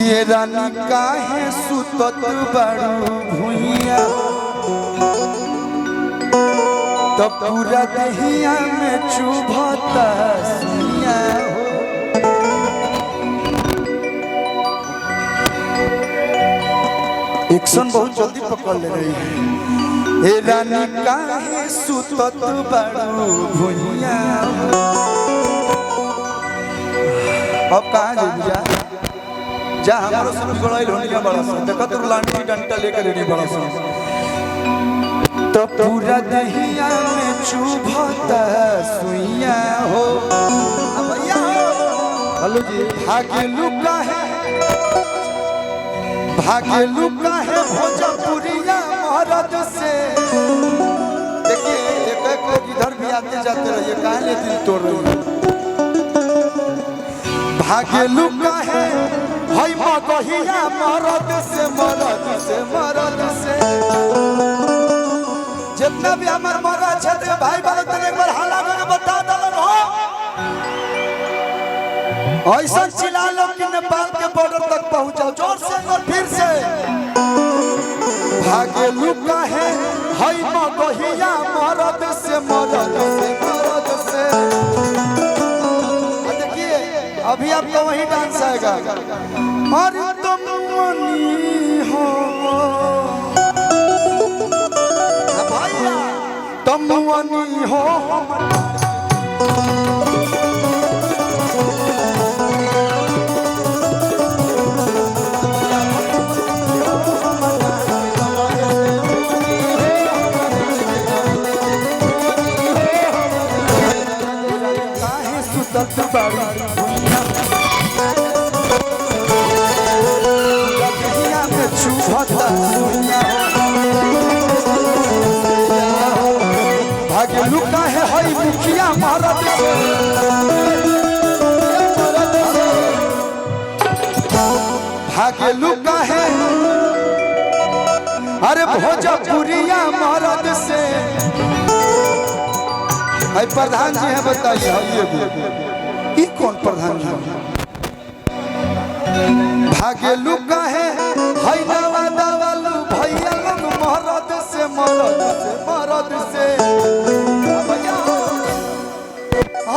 ये रानी काहे सुतत बारू भुइया तो पूरा दहिया में चुभता सुइया हो। एक्शन बहुत जल्दी पकड़ ले रही है। ये रानी काहे सुतत बारू भुइया अब कहाँ जा जा हमारो सब गड़ाई लोनिया बड़ा सा देखो तो लाठी डंडा लेकर रेडी बड़ा सा तो पूरा दहिया में चुभता सुइया हो। भैया हेलो जी भागे लुका है भोजपुरिया मरद से। देखिए एक एक लोग इधर भी आते जाते रहिए काहे दिल तोड़ रही भागे लुका है भाई मगहिया मरद से जितना भी हमार मरद क्षेत्र भाई बात एक बार हाला करके बता दलन हो ऐसा चिल्ला लो कि नेपाल के बॉर्डर तक पहुंचाओ जोर से और फिर से भागे लुका है भाई मगहिया मरद से अभी आपका वही डांस आएगा। अरे तुम हो भैया तुम हो काहे सुतत बारू भाग्य लुका है हई मुखिया मरद से भाग्य लुका है अरे भोजपुरिया मरद से। भाई प्रधान जी हैं बताइए ये कौन प्रधान जी भाग्य लुका है हई नवा दवालू भैया लोग मरद से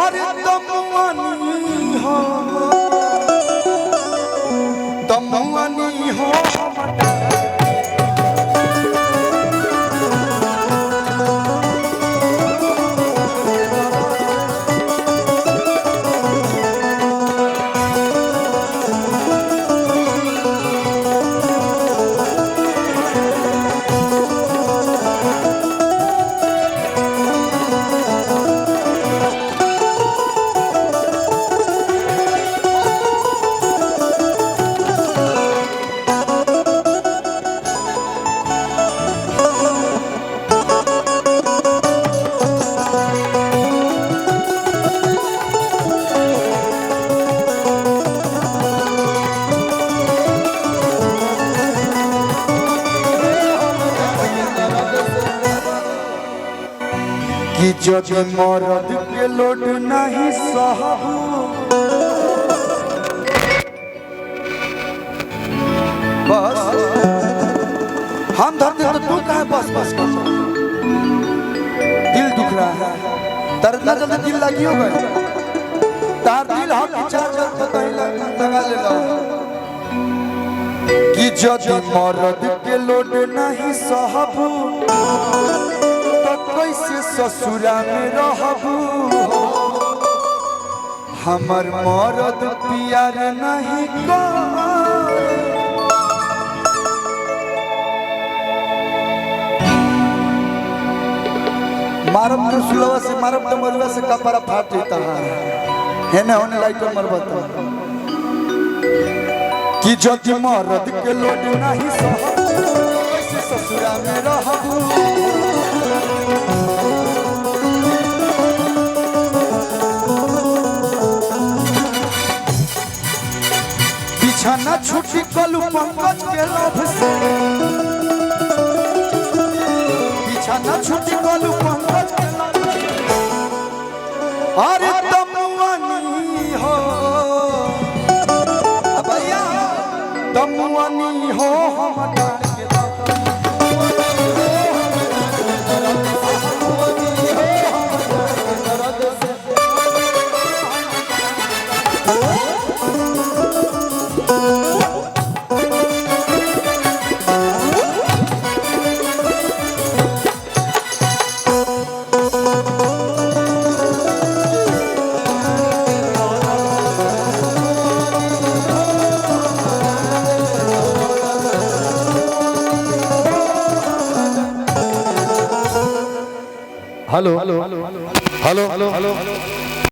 अरे तमुआनी हो कि जब मरद के लोड नहीं सहबू बस हम धरते तो तू कहाँ बस कर दिल दुख रहा है तर इतना जल्दी दिल लगी हो गए तार दिल हम चार लगा ले कि जब मरद के लोड नहीं सहबू कैसे ससुरा में रहबू हमर मरद प्यार नहीं मारब तो सुलवा से मारब तो मरुआ से कपड़ा फाट देता है ना होने लाइटर मरबत कि जब मरद के लोड नहीं सहबू कैसे ससुरा में रहबू बिछाना छुट्टी कलू पंकज के लोभ से बिछाना छुट्टी कलू पंकज के लोभ से अरे तमुआनी हो भैया तमुअनी हो हम डाल के hello hello hello hello hello